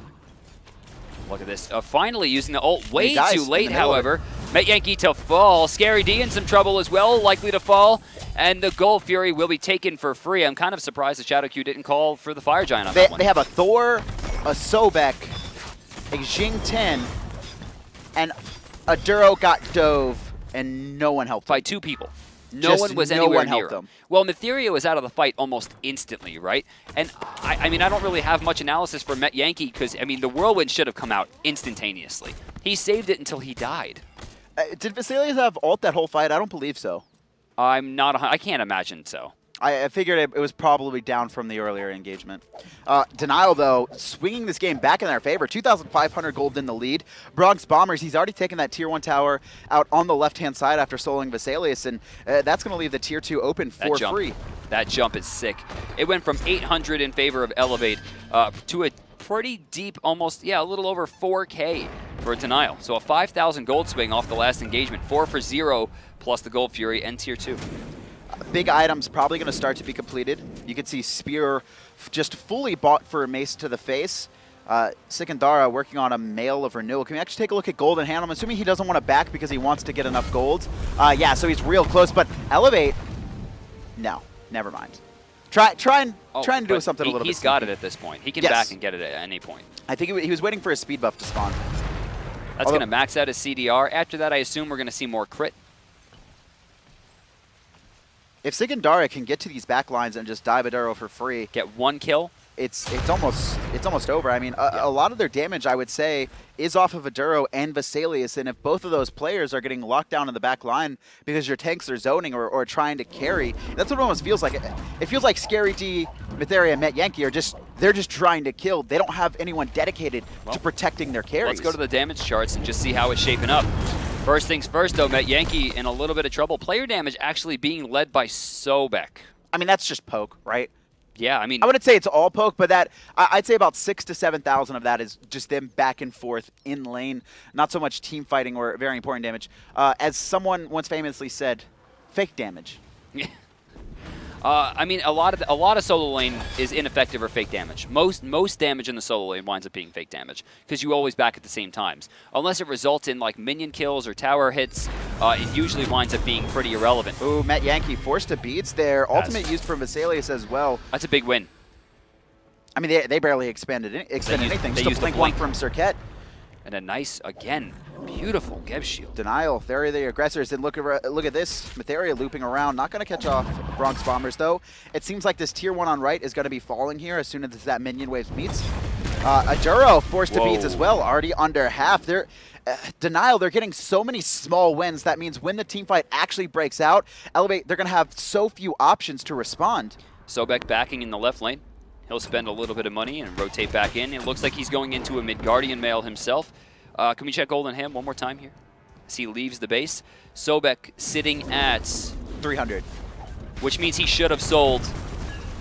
Look at this. Finally using the ult way too late, however. Met Yankee to fall. ScaryD in some trouble as well, likely to fall. And the Gold Fury will be taken for free. I'm kind of surprised that Shadowq didn't call for the Fire Giant on that one. They have a Thor, a Sobek, a Xing 10, and Aduro got dove, and no one helped him. By two people. No one was anywhere near him. Well, Metheria was out of the fight almost instantly, right? And I mean, I don't really have much analysis for Met Yankee because, I mean, the Whirlwind should have come out instantaneously. He saved it until he died. Did Vesalius have ult that whole fight? I don't believe so. I can't imagine so. I figured it was probably down from the earlier engagement. Denial, though, swinging this game back in their favor. 2,500 gold in the lead. Bronx Bombers, he's already taken that Tier 1 tower out on the left-hand side after soloing Vesalius, and that's going to leave the Tier 2 open for free. That jump is sick. It went from 800 in favor of Elevate to a pretty deep, almost, a little over 4K for Denial. So a 5,000 gold swing off the last engagement. 4 for 0 plus the Gold Fury and Tier 2. Big items probably going to start to be completed. You can see Spear just fully bought for a mace to the face. Sikandara working on a Mail of Renewal. Can we actually take a look at Golden Hand? I'm assuming he doesn't want to back because he wants to get enough gold. Yeah, so he's real close, but Elevate, no, never mind. Trying to do something a little bit. He's got it at this point. He can back and get it at any point. I think he was waiting for his speed buff to spawn. That's going to max out his CDR. After that, I assume we're going to see more crit. If Sikandara can get to these back lines and just dive Aduro for free, get one kill, it's almost over. I mean, a lot of their damage, I would say, is off of Aduro and Vesalius, and if both of those players are getting locked down in the back line because your tanks are zoning or trying to carry, that's what it almost feels like. It feels like ScaryD, Metheria, and Met Yankee they're just trying to kill. They don't have anyone dedicated to protecting their carries. Let's go to the damage charts and just see how it's shaping up. First things first, though, Met Yankee in a little bit of trouble. Player damage actually being led by Sobek. I mean, that's just poke, right? Yeah, I mean, I wouldn't say it's all poke, but I'd say about 6,000 to 7,000 of that is just them back and forth in lane, not so much team fighting or very important damage. As someone once famously said, fake damage. I mean, a lot of solo lane is ineffective or fake damage. Most damage in the solo lane winds up being fake damage because you always back at the same times. Unless it results in like minion kills or tower hits, it usually winds up being pretty irrelevant. Ooh, Met Yankee forced to beads there. Ultimate used from Vesalius as well. That's a big win. I mean, they barely expended anything. Just a blink one from Serqet. And a nice, again, beautiful Geb shield. Denial. They're the aggressors. And look at this. Metheria looping around. Not going to catch off Bronx Bombers, though. It seems like this tier 1 on right is going to be falling here as soon as that minion wave meets. Aduro forced to beats as well. Already under half. They're Denial, they're getting so many small wins. That means when the team fight actually breaks out, Elevate, they're going to have so few options to respond. Sobek backing in the left lane. He'll spend a little bit of money and rotate back in. It looks like he's going into a Midgardian mail himself. Can we check gold on him one more time here? As he leaves the base. Sobek sitting at 300. Which means he should have sold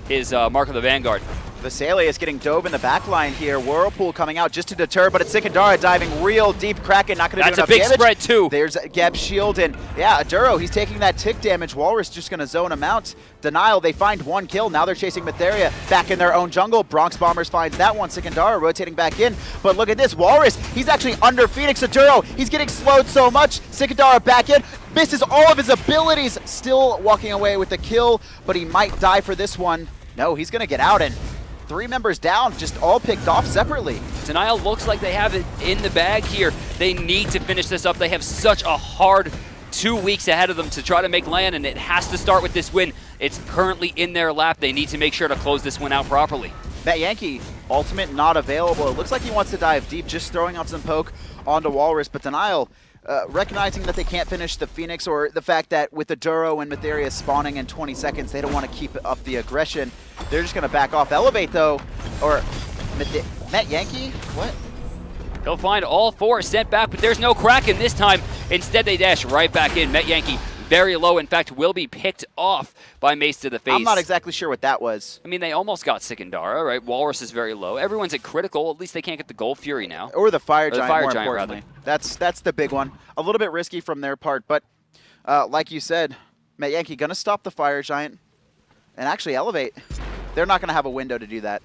his Mark of the Vanguard. Vesalius getting dove in the back line here. Whirlpool coming out just to deter, but it's Sikandara diving real deep. Kraken not going to do enough damage. That's a big spread, too. There's Geb's shield, and yeah, Aduro, he's taking that tick damage. Walrus just going to zone him out. Denial, they find one kill. Now they're chasing Metheria back in their own jungle. Bronx Bombers finds that one. Sikandara rotating back in, but look at this. Walrus, he's actually under Phoenix. Aduro, he's getting slowed so much. Sikandara back in, misses all of his abilities. Still walking away with the kill, but he might die for this one. No, he's going to get out, and 3 members down, just all picked off separately. Denial looks like they have it in the bag here. They need to finish this up. They have such a hard 2 weeks ahead of them to try to make land, and it has to start with this win. It's currently in their lap. They need to make sure to close this one out properly. Matt Yankee, ultimate not available. It looks like he wants to dive deep, just throwing out some poke onto Walrus, but Denial, recognizing that they can't finish the Phoenix, or the fact that with the Duro and Metheria spawning in 20 seconds, they don't want to keep up the aggression. They're just going to back off. Elevate, though, or Matt Yankee? What? He'll find all 4 sent back, but there's no Kraken this time. Instead, they dash right back in. Met Yankee very low, in fact, will be picked off by Mace to the face. I'm not exactly sure what that was. I mean, they almost got Sikandara, right? Walrus is very low. Everyone's at critical. At least they can't get the Gold Fury now. Or the Fire Giant, more Giant, importantly. That's the big one. A little bit risky from their part, but like you said, Matt Yankee going to stop the Fire Giant and actually Elevate. They're not going to have a window to do that.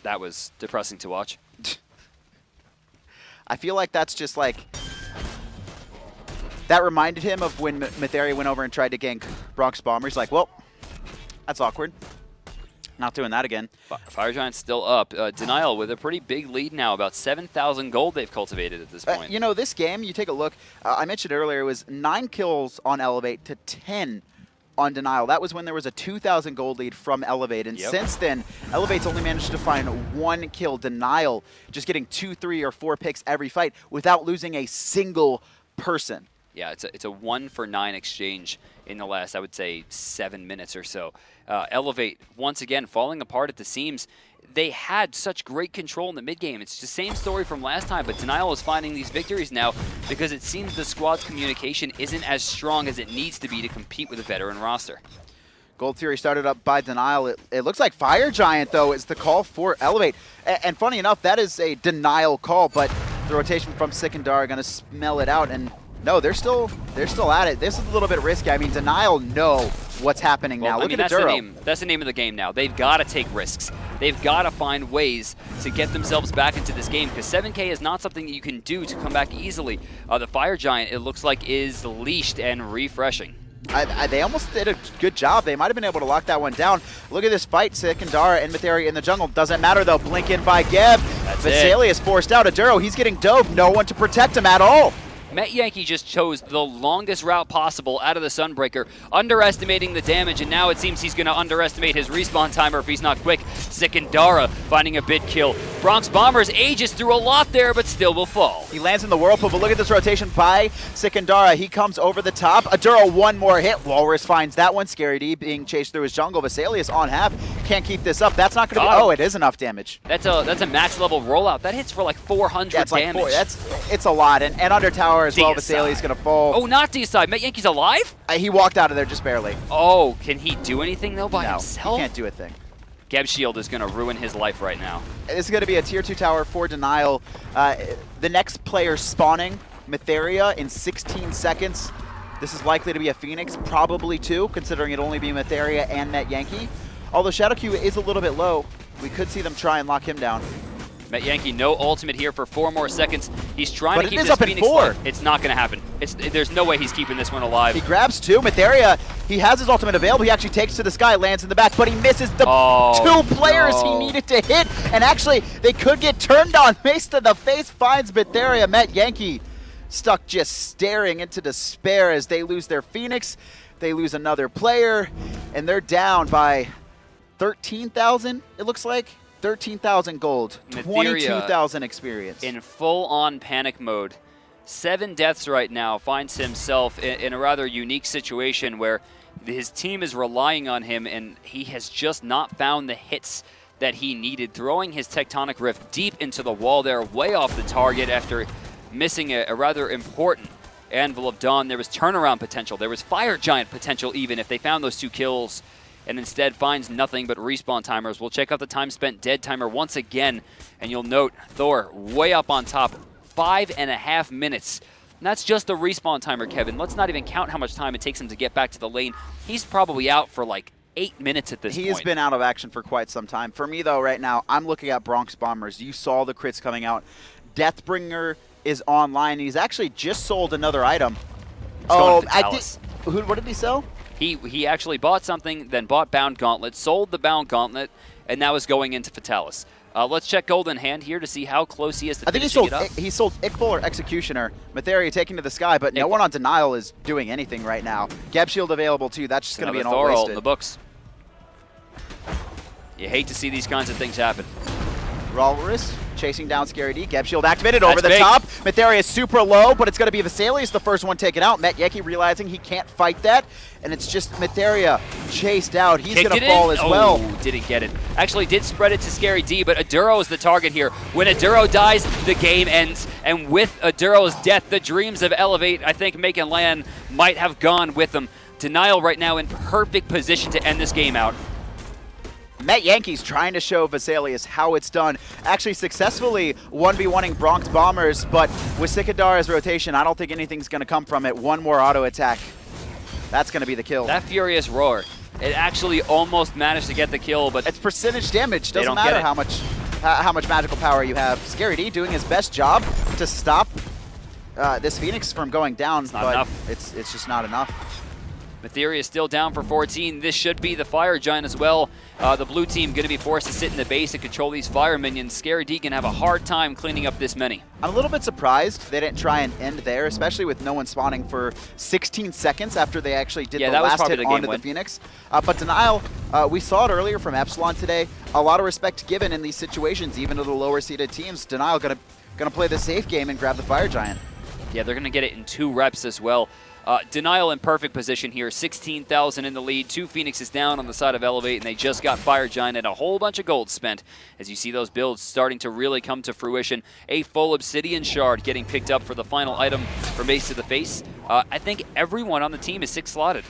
That was depressing to watch. I feel like that's just like... That reminded him of when Metheria went over and tried to gank Bronx Bombers. Like, well, that's awkward. Not doing that again. Fire Giant's still up. Denial with a pretty big lead now, about 7,000 gold they've cultivated at this point. You know, this game, you take a look, I mentioned earlier, it was 9 kills on Elevate to 10 on Denial. That was when there was a 2,000 gold lead from Elevate. And since then, Elevate's only managed to find 1 kill. Denial just getting 2, 3, or 4 picks every fight without losing a single person. Yeah, it's a 1 for 9 exchange in the last, I would say, 7 minutes or so. Elevate, once again, falling apart at the seams. They had such great control in the mid-game. It's the same story from last time, but Denial is finding these victories now because it seems the squad's communication isn't as strong as it needs to be to compete with a veteran roster. Gold Fury started up by Denial. It looks like Fire Giant, though, is the call for Elevate. And funny enough, that is a Denial call, but the rotation from Sikandar going to smell it out, and no, they're still at it. This is a little bit risky. I mean, Denial know what's happening now. Look at Aduro. That's the name of the game now. They've got to take risks. They've got to find ways to get themselves back into this game because 7K is not something that you can do to come back easily. The Fire Giant, it looks like, is leashed and refreshing. They almost did a good job. They might have been able to lock that one down. Look at this fight. Sikandara and Metheria in the jungle. Doesn't matter, though. Blink in by Geb. Vesalius forced out. Aduro, he's getting dove. No one to protect him at all. Met Yankee just chose the longest route possible out of the Sunbreaker, underestimating the damage, and now it seems he's going to underestimate his respawn timer if he's not quick. Sikandara finding a bit kill. Bronx Bombers ages through a lot there, but still will fall. He lands in the Whirlpool, but look at this rotation by Sikandara. He comes over the top. Aduro, one more hit. Walrus finds that one. Scary D being chased through his jungle. Vesalius on half. Can't keep this up. That's not going to be... Oh, it is enough damage. That's a max level rollout. That hits for like 400 damage. It's a lot. And Under Tower, Star as well. Vasili's going to fall. Oh, not Deicide. Met Yankee's alive? He walked out of there just barely. Oh, can he do anything, though, by himself? He can't do a thing. Geb Shield is going to ruin his life right now. This is going to be a Tier 2 tower for Denial. The next player spawning, Metheria, in 16 seconds. This is likely to be a Phoenix, probably 2, considering it'll only be Metheria and Met Yankee. Although Shadow Q is a little bit low, we could see them try and lock him down. Met Yankee, no ultimate here for 4 more seconds. He's trying to keep this up in Phoenix 4. alive. It's not going to happen. There's no way he's keeping this one alive. He grabs 2. Metheria, he has his ultimate available. He actually takes to the sky, lands in the back, but he misses the 2 players he needed to hit. And actually, they could get turned on. Mace to the face finds Metheria. Met Yankee stuck just staring into despair as they lose their Phoenix. They lose another player, and they're down by 13,000, it looks like. 13,000 gold, 22,000 experience. In full-on panic mode. 7 deaths right now, finds himself in a rather unique situation where his team is relying on him, and he has just not found the hits that he needed, throwing his Tectonic Rift deep into the wall there, way off the target after missing a rather important Anvil of Dawn. There was turnaround potential. There was Fire Giant potential even if they found those 2 kills, and instead finds nothing but respawn timers. We'll check out the time spent dead timer once again, and you'll note Thor way up on top, 5.5 minutes. And that's just the respawn timer, Kevin. Let's not even count how much time it takes him to get back to the lane. He's probably out for like 8 minutes at this point. He has been out of action for quite some time. For me, though, right now, I'm looking at Bronx Bombers. You saw the crits coming out. Deathbringer is online. He's actually just sold another item. What did he sell? He actually bought something, then bought Bound Gauntlet, sold the Bound Gauntlet, and now is going into Fatalis. Let's check Golden Hand here to see how close he is to finishing it up. He sold Ickful or Executioner. Metheria taking to the sky, but no one on Denial is doing anything right now. Geb Shield available too. That's just going to be an all wasted. in the books. You hate to see these kinds of things happen. Walrus chasing down Scary D. Geb Shield activated over the top. Metheria is super low, but it's going to be Vasili's the first one taken out. Met Yankee realizing he can't fight that, and it's just Metheria chased out. He's going to fall as well. Didn't get it. Actually did spread it to Scary D, but Aduro is the target here. When Aduro dies, the game ends, and with Aduro's death, the dreams of Elevate, I think Macon Land might have gone with them. Denial right now in perfect position to end this game out. Met Yankees trying to show Vasilius how it's done. Actually successfully 1v1ing Bronx Bombers, but with Sikadara's rotation, I don't think anything's going to come from it. One more auto attack. That's going to be the kill. That Furious Roar, it actually almost managed to get the kill, but it's percentage damage. Doesn't matter how much magical power you have. Scary D doing his best job to stop this Phoenix from going down, but it's just not enough. Metheria is still down for 14. This should be the Fire Giant as well. The blue team going to be forced to sit in the base and control these fire minions. Scary D can have a hard time cleaning up this many. I'm a little bit surprised they didn't try and end there, especially with no one spawning for 16 seconds after they actually did the last hit onto the Phoenix. But Denial, we saw it earlier from Epsilon today. A lot of respect given in these situations, even to the lower seeded teams. Denial gonna play the safe game and grab the Fire Giant. Yeah, they're gonna get it in 2 reps as well. Denial in perfect position here, 16,000 in the lead, 2 Phoenixes down on the side of Elevate, and they just got Fire Giant and a whole bunch of gold spent as you see those builds starting to really come to fruition. A full Obsidian Shard getting picked up for the final item for Mace to the Face. I think everyone on the team is 6 slotted.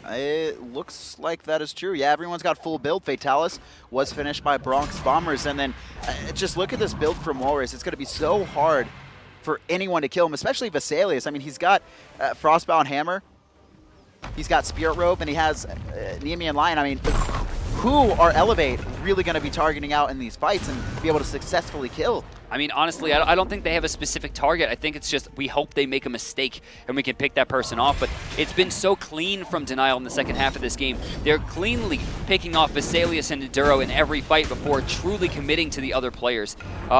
It looks like that is true. Yeah, everyone's got full build. Fatalis was finished by Bronx Bombers, and then just look at this build from Walrus. It's going to be so hard for anyone to kill him, especially Vasilius. I mean, he's got Frostbound Hammer, he's got Spirit Robe, and he has Nemean Lion. I mean, who are Elevate really going to be targeting out in these fights and be able to successfully kill? I mean, honestly, I don't think they have a specific target. I think it's just we hope they make a mistake and we can pick that person off. But it's been so clean from Denial in the second half of this game. They're cleanly picking off Vasilius and Enduro in every fight before truly committing to the other players.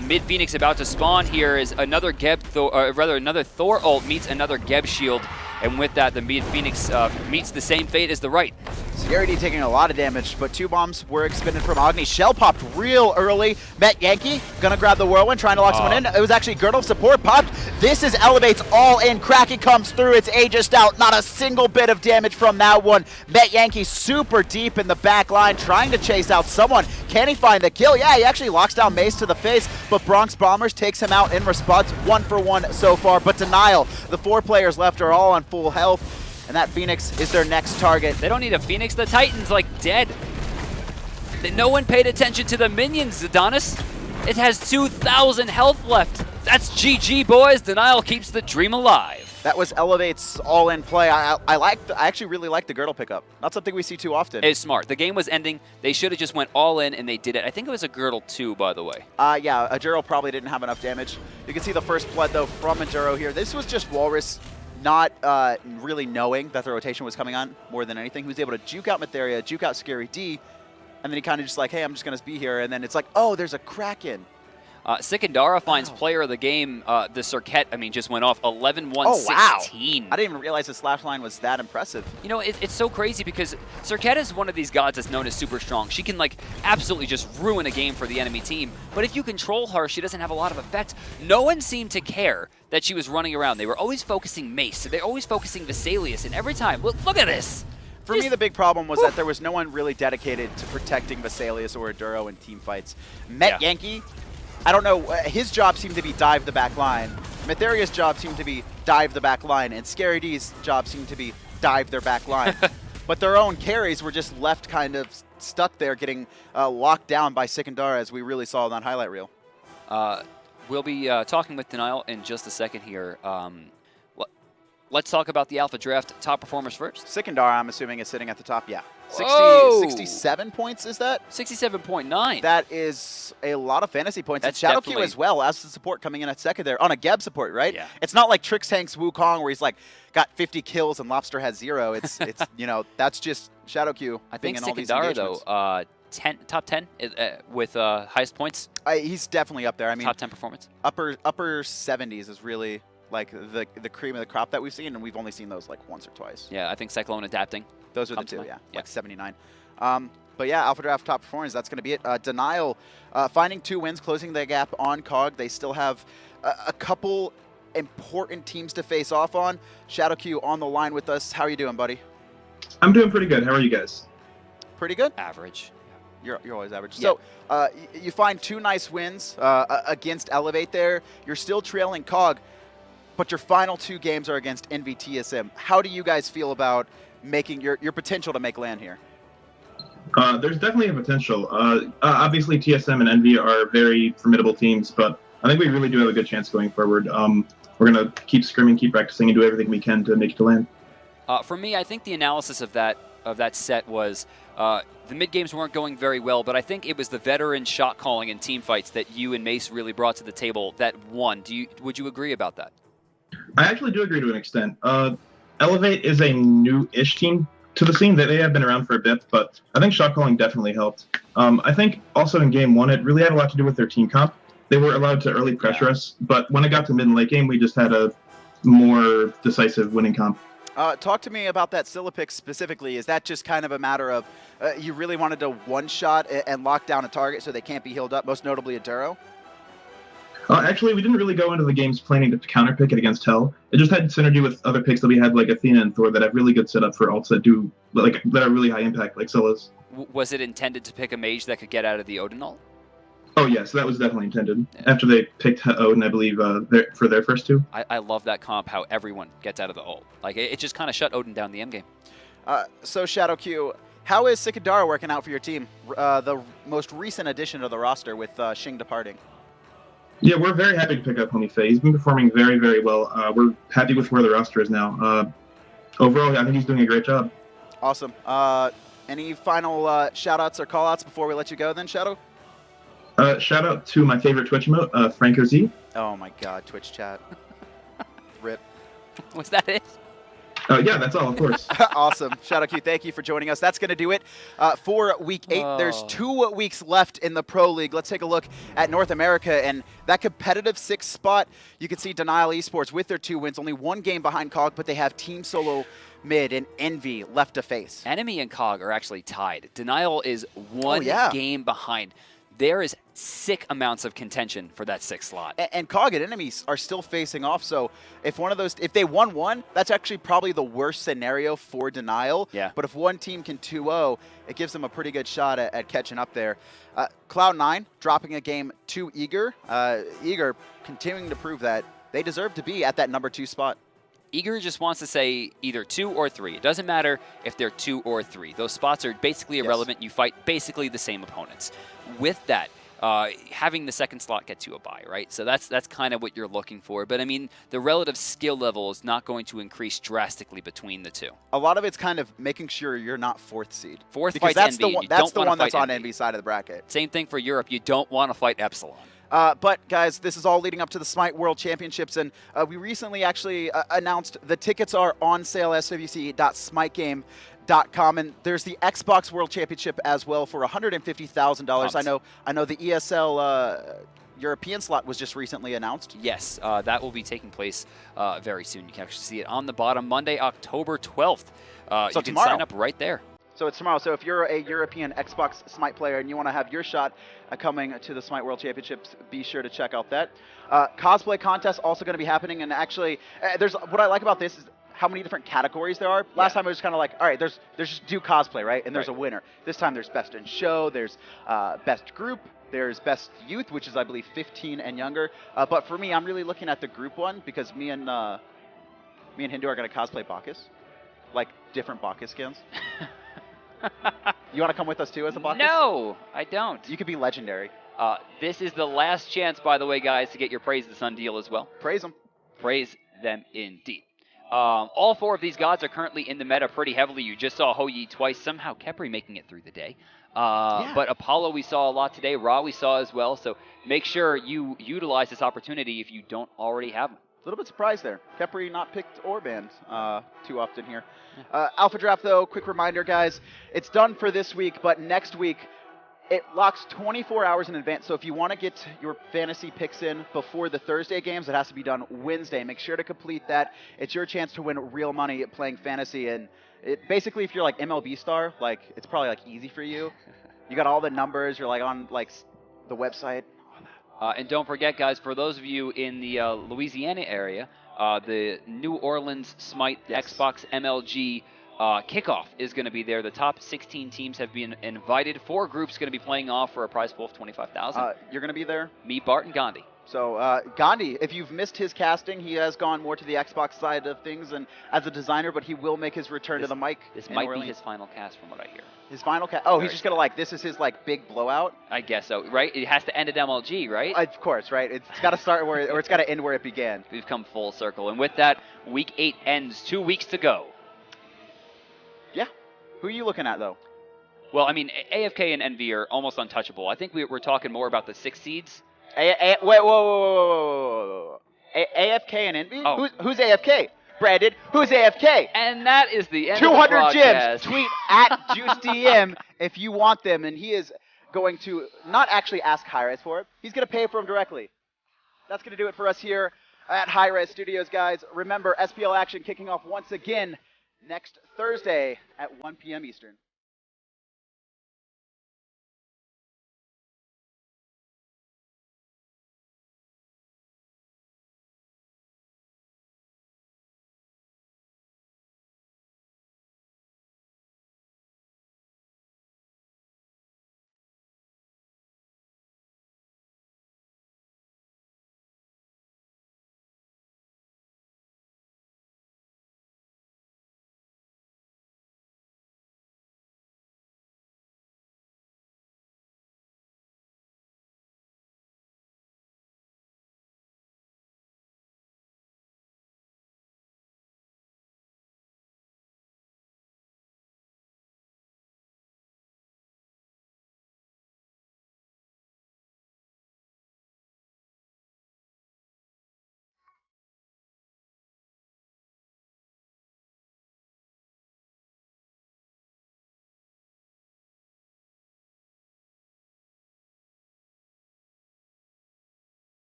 Mid Phoenix about to spawn here is another another Thor ult meets another Geb shield. And with that, the Mid Phoenix meets the same fate as the right. ScariD taking a lot of damage, but 2 bombs were expended from Agni. Shell popped real early. Met Yankee, gonna grab the whirlwind, trying to lock someone in. It was actually Girdle support popped. This is Elevate's all in. Kraken comes through, it's Aegis out. Not a single bit of damage from that one. Met Yankee super deep in the back line, trying to chase out someone. Can he find the kill? Yeah, he actually locks down Mace to the face, but Bronx Bombers takes him out in response. 1 for 1 so far, but Denial. The 4 players left are all on full health. And that Phoenix is their next target. They don't need a Phoenix. The Titan's like dead. No one paid attention to the minions, Adonis. It has 2,000 health left. That's GG, boys. Denial keeps the dream alive. That was Elevate's all-in play. I actually really liked the Girdle pickup. Not something we see too often. It's smart. The game was ending. They should have just went all in, and they did it. I think it was a Girdle too, by the way. Yeah, Aduro probably didn't have enough damage. You can see the first blood, though, from Aduro here. This was just Walrus not really knowing that the rotation was coming on more than anything. He was able to juke out Metheria, juke out ScariD, and then he kind of just like, hey, I'm just going to be here. And then it's like, oh, there's a Kraken. ScariD finds player of the game. The Serqet, I mean, just went off 11-1-16. Oh, wow. I didn't even realize the slash line was that impressive. You know, it's so crazy because Serqet is one of these gods that's known as super strong. She can, like, absolutely just ruin a game for the enemy team. But if you control her, she doesn't have a lot of effect. No one seemed to care that she was running around. They were always focusing Mace. They're always focusing Vesalius. And every time, look at this. For me, the big problem was that there was no one really dedicated to protecting Vesalius or Aduro in team fights. Met Yankee, I don't know, his job seemed to be dive the back line. Metheria's job seemed to be dive the back line, and ScariD's job seemed to be dive their back line. But their own carries were just left kind of stuck there, getting locked down by Sikandar, as we really saw in that highlight reel. We'll be talking with Denial in just a second here. Let's talk about the Alpha Draft top performers first. Sikandar, I'm assuming, is sitting at the top, yeah. 67 points, is that? 67.9. That is a lot of fantasy points. That's and ShadowQ as well, as the support coming in at second there, on a Geb support, right? Yeah. It's not like Trixtank's Wukong where he's like got 50 kills and Lobster has 0. It's you know, that's just ShadowQ. I think in all these Sikandar, engagements. though, top 10 with highest points. He's definitely up there. I mean, top 10 performance. Upper 70s is really like the cream of the crop that we've seen, and we've only seen those like once or twice. Yeah, I think Cyclone adapting. Those are the two, yeah, like 79. But yeah, Alpha Draft top performance, that's going to be it. Denial finding 2 wins, closing the gap on COG. They still have a couple important teams to face off on. ShadowQ on the line with us. How are you doing, buddy? I'm doing pretty good. How are you guys? Pretty good? Average. You're always average. Yeah. So you find 2 nice wins against Elevate there. You're still trailing COG, but your final 2 games are against NVTSM. How do you guys feel about making your potential to make land here? There's definitely a potential. Obviously, TSM and NV are very formidable teams, but I think we really do have a good chance going forward. We're going to keep scrimming, keep practicing, and do everything we can to make it to land. For me, I think the analysis of that set was the mid games weren't going very well, but I think it was the veteran shot calling and team fights that you and Mace really brought to the table that won. Would you agree about that? I actually do agree to an extent. Elevate is a new-ish team to the scene. They have been around for a bit, but I think shot calling definitely helped. I think also in game 1, it really had a lot to do with their team comp. They were allowed to early pressure us, but when it got to mid and late game, we just had a more decisive winning comp. Talk to me about that Scylla pick specifically. Is that just kind of a matter of you really wanted to one-shot and lock down a target so they can't be healed up, most notably Aduro? Actually, we didn't really go into the games planning to counterpick it against Hell. It just had synergy with other picks that we had, like Athena and Thor, that have really good setup for ults that are really high impact, like Scylla's. Was it intended to pick a mage that could get out of the Odin ult? Oh, yes, that was definitely intended. Yeah. After they picked Odin, I believe, for their first 2. I love that comp, how everyone gets out of the ult. Like, it just kind of shut Odin down the endgame. So, ShadowQ, how is Sikandar working out for your team? The most recent addition to the roster with Xing departing. Yeah, we're very happy to pick up Homie Faye. He's been performing very, very well. We're happy with where the roster is now. Overall, I think he's doing a great job. Awesome. Any final shout-outs or call-outs before we let you go then, Shadow? Shout out to my favorite Twitch emote, Franco Z. Oh my god, Twitch chat. Rip. Was that it? Yeah, that's all, of course. Awesome. ShadowQ, thank you for joining us. That's going to do it for Week 8. Oh. There's 2 weeks left in the Pro League. Let's take a look at North America and that competitive 6th spot. You can see Denial Esports with their 2 wins, only 1 game behind COG, but they have Team Solo mid, and Envy left to face. Enemy and Cog are actually tied. Denial is one game behind. There is sick amounts of contention for that 6th slot. And Cog and Enemies are still facing off, so if one of those, if they won one, that's actually probably the worst scenario for Denial. Yeah. But if one team can 2-0, it gives them a pretty good shot at catching up there. Cloud9 dropping a game to Eager. Eager continuing to prove that they deserve to be at that number 2 spot. Eager just wants to say either 2 or 3. It doesn't matter if they're 2 or 3. Those spots are basically irrelevant. You fight basically the same opponents. With that, having the 2nd slot gets you a bye, right? So that's kind of what you're looking for. But I mean, the relative skill level is not going to increase drastically between the two. A lot of it's kind of making sure you're not 4th seed. 4th because fights that's Envy. That's the one that's on Envy's side of the bracket. Same thing for Europe. You don't want to fight Epsilon. But, guys, this is all leading up to the Smite World Championships, and we recently actually announced the tickets are on sale at swc.smitegame.com, and there's the Xbox World Championship as well for $150,000. I know the ESL European slot was just recently announced. Yes, that will be taking place very soon. You can actually see it on the bottom, Monday, October 12th. So you can sign up right there. So it's tomorrow. So if you're a European Xbox Smite player and you want to have your shot coming to the Smite World Championships, be sure to check out that. Cosplay contest also going to be happening, and actually, there's what I like about this is how many different categories there are. Last time it was kind of like, all right, there's just do cosplay, right? And there's a winner. This time there's best in show, there's best group, there's best youth, which is I believe 15 and younger. But for me, I'm really looking at the group one because me and Hindu are going to cosplay Bacchus, like different Bacchus skins. You want to come with us too as a Bacchus? No, I don't. You could be legendary. This is the last chance, by the way, guys, to get your Praise the Sun deal as well. Praise them. Praise them indeed. All 4 of these gods are currently in the meta pretty heavily. You just saw Hou-Yi twice. Somehow Khepri making it through the day. But Apollo we saw a lot today. Ra we saw as well. So make sure you utilize this opportunity if you don't already have them. A little bit surprised there. Khepri not picked or banned too often here. Alpha Draft, though, quick reminder, guys. It's done for this week, but next week it locks 24 hours in advance. So if you want to get your fantasy picks in before the Thursday games, it has to be done Wednesday. Make sure to complete that. It's your chance to win real money playing fantasy. And it, basically, if you're like MLB star, like it's probably like easy for you. You got all the numbers. You're like on like the website. And don't forget, guys, for those of you in the Louisiana area, the New Orleans Smite Xbox MLG kickoff is going to be there. The top 16 teams have been invited. 4 groups going to be playing off for a prize pool of $25,000. You're going to be there? Me, Bart, and Gandhi. So Gandhi, if you've missed his casting, he has gone more to the Xbox side of things and as a designer, but he will make his return to the mic. This might be his final cast from what I hear. His final cast? Oh, he's just going to like, this is his like big blowout? I guess so, right? It has to end at MLG, right? Of course, right? It's got to start where, or it's got to end where it began. We've come full circle. And with that, Week 8 ends. 2 weeks to go. Yeah. Who are you looking at, though? Well, I mean, AFK and Envy are almost untouchable. I think we're talking more about the 6 seeds. Wait, whoa. AFK and Envy? Oh. Who's AFK? Brandon, who's AFK? And that is the end 200 of the broadcast. gems. Tweet at JuiceDM if you want them, and he is going to not actually ask hi-rez for it. He's going to pay for them directly. That's going to do it for us here at hi-rez Studios, guys. Remember, SPL action kicking off once again next Thursday at 1 p.m. Eastern.